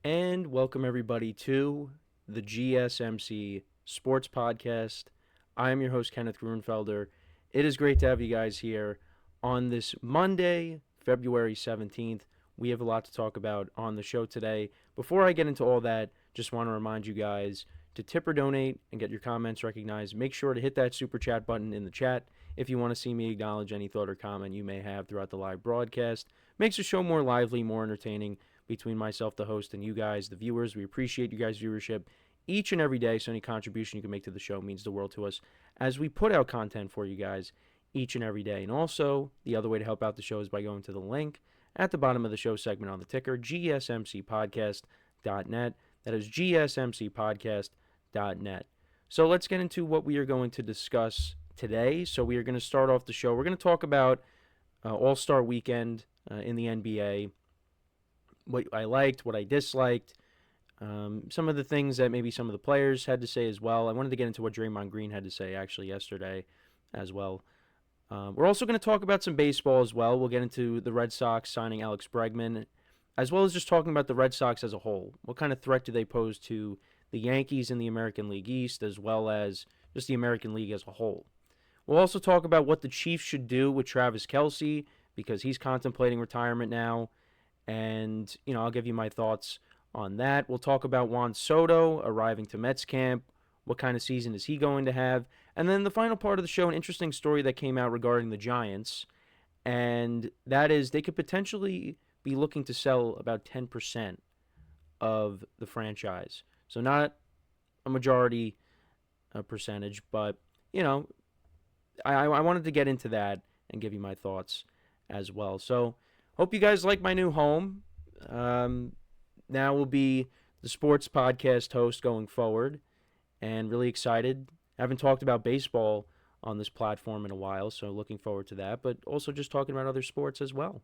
And welcome everybody to the GSMC Sports Podcast. I am your host, Kenneth Grunfelder. It is great to have you guys here on this Monday, February 17th. We have a lot to talk about on the show today. Before I get into all that, just want to remind you guys to tip or donate and get your comments recognized. Make sure to hit that super chat button in the chat if you want to see me acknowledge any thought or comment you may have throughout the live broadcast. Makes the show more lively, more entertaining between myself, the host, and you guys, the viewers. We appreciate you guys' viewership each and every day, so any contribution you can make to the show means the world to us as we put out content for you guys each and every day. And also, the other way to help out the show is by going to the link at the bottom of the show segment on the ticker, GSMCPodcast.net. That is GSMCPodcast.net. So let's get into what we are going to discuss today. So we are going to start off the show. We're going to talk about All-Star Weekend in the NBA, what I liked, what I disliked, some of the things that maybe some of the players had to say as well. I wanted to get into what Draymond Green had to say actually yesterday as well. We're also going to talk about some baseball as well. We'll get into the Red Sox signing Alex Bregman, as well as just talking about the Red Sox as a whole. What kind of threat do they pose to the Yankees in the American League East, as well as just the American League as a whole. We'll also talk about what the Chiefs should do with Travis Kelce, because he's contemplating retirement now. And, I'll give you my thoughts on that. We'll talk about Juan Soto arriving to Mets camp. What kind of season is he going to have? And then the final part of the show, an interesting story that came out regarding the Giants. And that is they could potentially be looking to sell about 10% of the franchise. So not a majority percentage, but, I wanted to get into that and give you my thoughts as well. So hope you guys like my new home. Now we'll be the sports podcast host going forward, and really excited. Haven't talked about baseball on this platform in a while, so looking forward to that, but also just talking about other sports as well,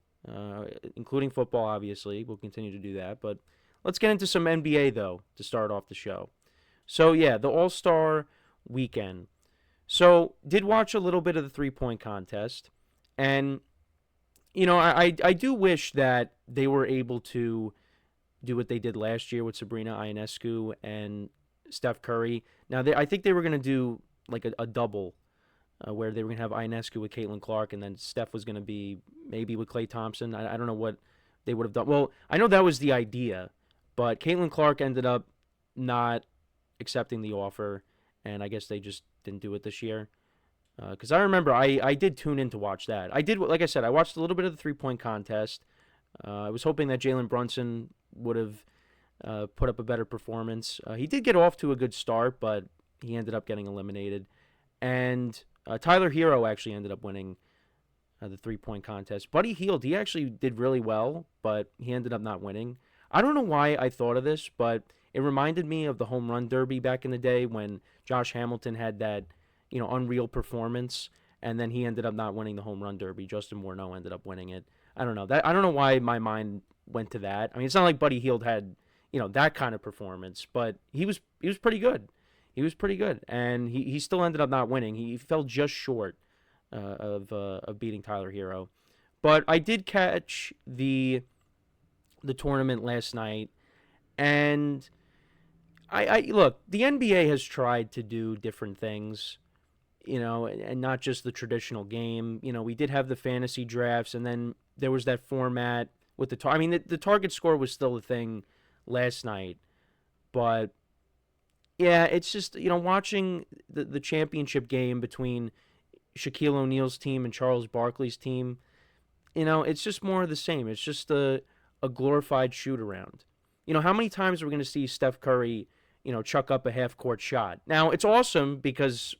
including football, obviously. We'll continue to do that, but let's get into some NBA, though, to start off the show. So, yeah, the All-Star Weekend. So, did watch a little bit of the three-point contest, and I do wish that they were able to do what they did last year with Sabrina Ionescu and Steph Curry. Now, I think they were going to do like a double where they were going to have Ionescu with Caitlin Clark, and then Steph was going to be maybe with Klay Thompson. I don't know what they would have done. Well, I know that was the idea, but Caitlin Clark ended up not accepting the offer, and I guess they just didn't do it this year. Because I remember I did tune in to watch that. I did, like I said, I watched a little bit of the three-point contest. I was hoping that Jalen Brunson would have put up a better performance. He did get off to a good start, but he ended up getting eliminated. And Tyler Hero actually ended up winning the three-point contest. Buddy Hield, he actually did really well, but he ended up not winning. I don't know why I thought of this, but it reminded me of the home run derby back in the day when Josh Hamilton had that unreal performance, and then he ended up not winning the home run derby. Justin Morneau ended up winning it. I don't know. I don't know why my mind went to that. I mean, it's not like Buddy Hield had, that kind of performance, but he was pretty good. He was pretty good, and he still ended up not winning. He fell just short of beating Tyler Hero. But I did catch the tournament last night, and I look, the NBA has tried to do different things, and not just the traditional game. We did have the fantasy drafts, and then there was that format with the the target score was still a thing last night, but yeah, it's just watching the championship game between Shaquille O'Neal's team and Charles Barkley's team. It's just more of the same. It's just a glorified shoot around. How many times are we going to see Steph Curry, chuck up a half court shot? Now it's awesome because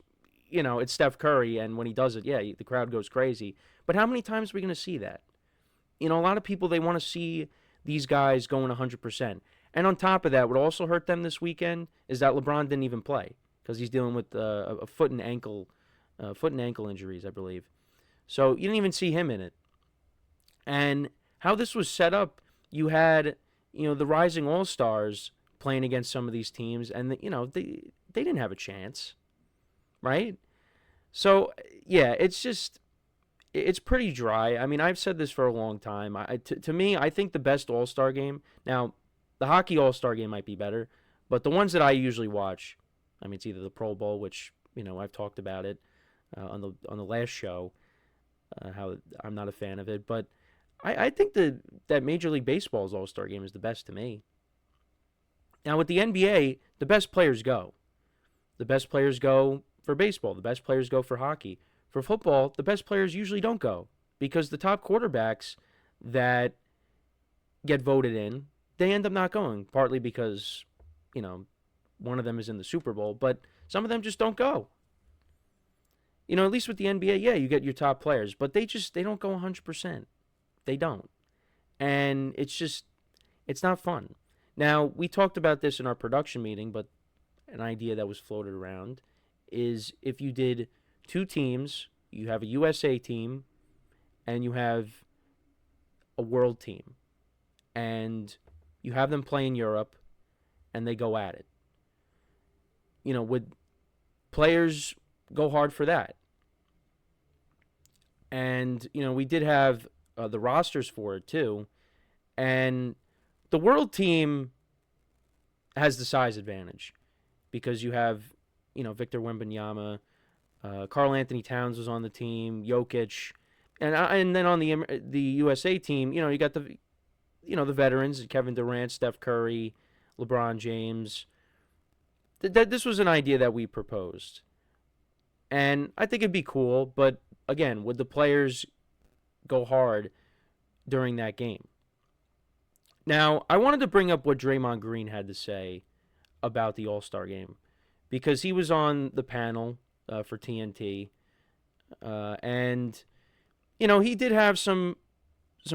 it's Steph Curry, and when he does it, yeah, the crowd goes crazy. But how many times are we going to see that? A lot of people, they want to see these guys going 100%. And on top of that, what also hurt them this weekend is that LeBron didn't even play because he's dealing with a foot and ankle injuries, I believe. So you didn't even see him in it. And how this was set up, you had the rising All-Stars playing against some of these teams, and they didn't have a chance, right? So yeah, it's pretty dry. I mean, I've said this for a long time. To me, I think the best All-Star game. Now, the hockey All-Star game might be better, but the ones that I usually watch, I mean, it's either the Pro Bowl, which I've talked about it on the last show, how I'm not a fan of it, but I think that Major League Baseball's All-Star game is the best to me. Now with the NBA, the best players go. The best players go for baseball. The best players go for hockey. For football, the best players usually don't go because the top quarterbacks that get voted in, they end up not going, partly because, one of them is in the Super Bowl, but some of them just don't go. At least with the NBA, yeah, you get your top players, but they don't go 100%. They don't. And it's not fun. Now, we talked about this in our production meeting, but an idea that was floated around is if you did two teams, you have a USA team and you have a world team, and you have them play in Europe and they go at it. Would players go hard for that? And, we did have the rosters for it too. And the world team has the size advantage because you have, Victor Wembanyama, Karl Anthony Towns was on the team, Jokic, and then on the USA team, you got the veterans, Kevin Durant, Steph Curry, LeBron James. This was an idea that we proposed. And I think it'd be cool, but again, would the players go hard during that game? Now, I wanted to bring up what Draymond Green had to say about the All-Star game because he was on the panel for TNT, and he did have some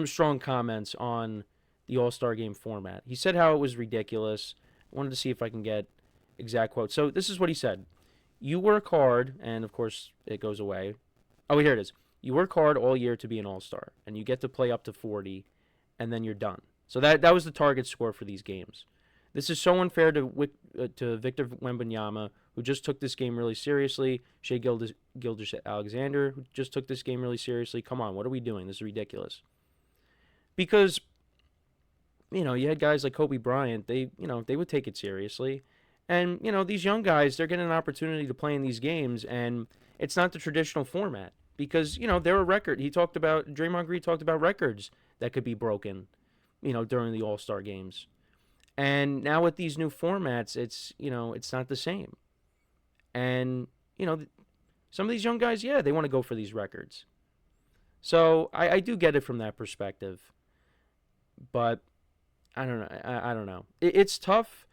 strong comments on the All-Star game format. He said how it was ridiculous. I wanted to see if I can get exact quotes. So this is what he said. You work hard, and of course it goes away. Oh, here it is. You work hard all year to be an All-Star, and you get to play up to 40, and then you're done. So that was the target score for these games. This is so unfair to Victor Wembanyama, who just took this game really seriously. Shai Gilgeous-Alexander, who just took this game really seriously. Come on, what are we doing? This is ridiculous. Because, you had guys like Kobe Bryant. They would take it seriously. And, these young guys, they're getting an opportunity to play in these games, and it's not the traditional format. Because, they're a record. Draymond Green talked about records that could be broken, during the All-Star games. And now with these new formats, it's not the same. And, some of these young guys, yeah, they want to go for these records. So I do get it from that perspective. But I don't know. I don't know. It's tough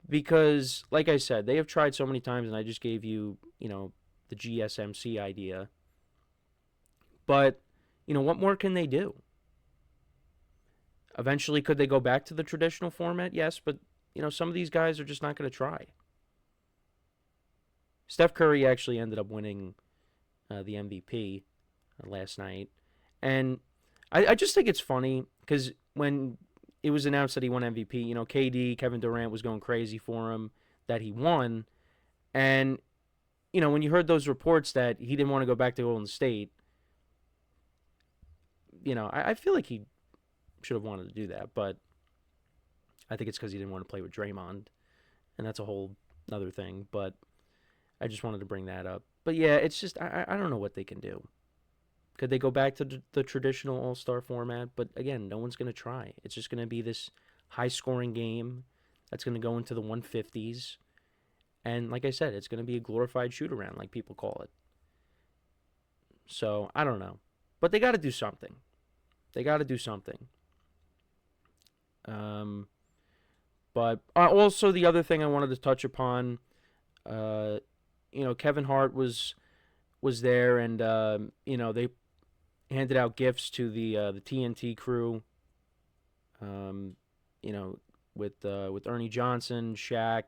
because, like I said, they have tried so many times, and I just gave you, the GSMC idea. But, what more can they do? Eventually, could they go back to the traditional format? Yes, but, some of these guys are just not going to try. Steph Curry actually ended up winning the MVP last night. And I just think it's funny because when it was announced that he won MVP, KD, Kevin Durant was going crazy for him that he won. And, when you heard those reports that he didn't want to go back to Golden State, I feel like he should have wanted to do that, but I think it's because he didn't want to play with Draymond, and that's a whole other thing, but I just wanted to bring that up. But yeah, it's just, I don't know what they can do. Could they go back to the traditional All-Star format? But again, no one's going to try. It's just going to be this high-scoring game that's going to go into the 150s, and like I said, it's going to be a glorified shoot-around, like people call it. So, I don't know. But they got to do something. They got to do something. But also the other thing I wanted to touch upon, Kevin Hart was there, and they handed out gifts to the TNT crew. With Ernie Johnson, Shaq,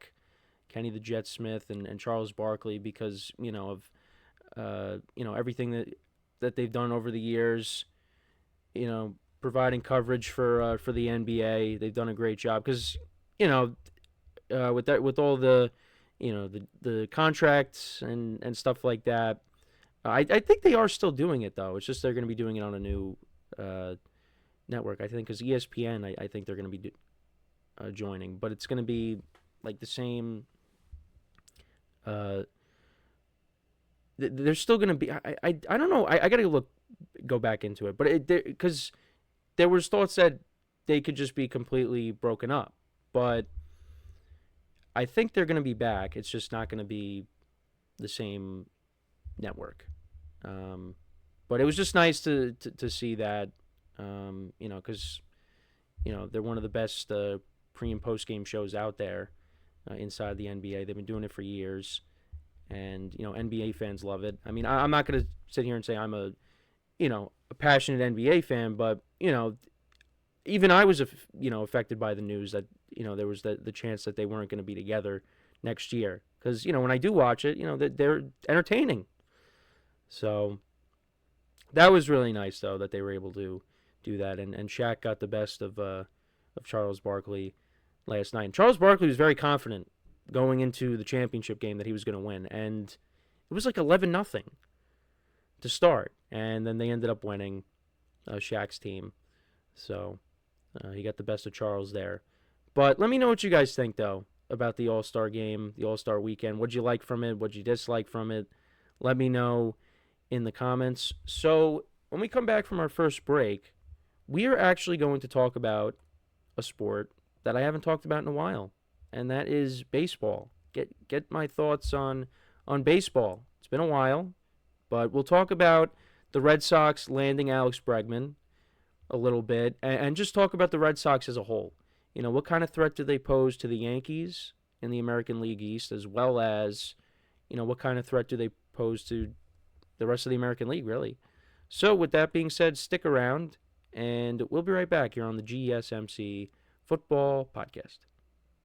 Kenny the Jet Smith, and Charles Barkley because of everything that they've done over the years. Providing coverage for the NBA. They've done a great job because, with all the, the contracts and stuff like that. I think they are still doing it though. It's just they're going to be doing it on a new network. I think because ESPN. I think they're going to be joining, but it's going to be like the same. Uh, there's still going to be. I don't know. I got to go back into it, but because there was thoughts that they could just be completely broken up, but I think they're going to be back. It's just not going to be the same network. Um, but it was just nice to see that, because they're one of the best pre and post game shows out there inside the NBA. They've been doing it for years, and NBA fans love it. I mean, I'm not gonna sit here and say I'm a passionate NBA fan, but even I was affected by the news that there was the chance that they weren't going to be together next year, because when I do watch it, they're entertaining. So that was really nice, though, that they were able to do that, and Shaq got the best of Charles Barkley last night. And Charles Barkley was very confident going into the championship game that he was going to win, and it was like 11-0 to start, and then they ended up winning Shaq's team. So he got the best of Charles there. But let me know what you guys think, though, about the All-Star game, the All-Star weekend. What'd you like from it? What'd you dislike from it? Let me know in the comments. So when we come back from our first break, we are actually going to talk about a sport that I haven't talked about in a while, and that is baseball. Get my thoughts on baseball. It's been a while, but we'll talk about the Red Sox landing Alex Bregman a little bit, and just talk about the Red Sox as a whole. What kind of threat do they pose to the Yankees in the American League East, as well as, what kind of threat do they pose to the rest of the American League, really. So with that being said, stick around, and we'll be right back here on the GSMC Football Podcast.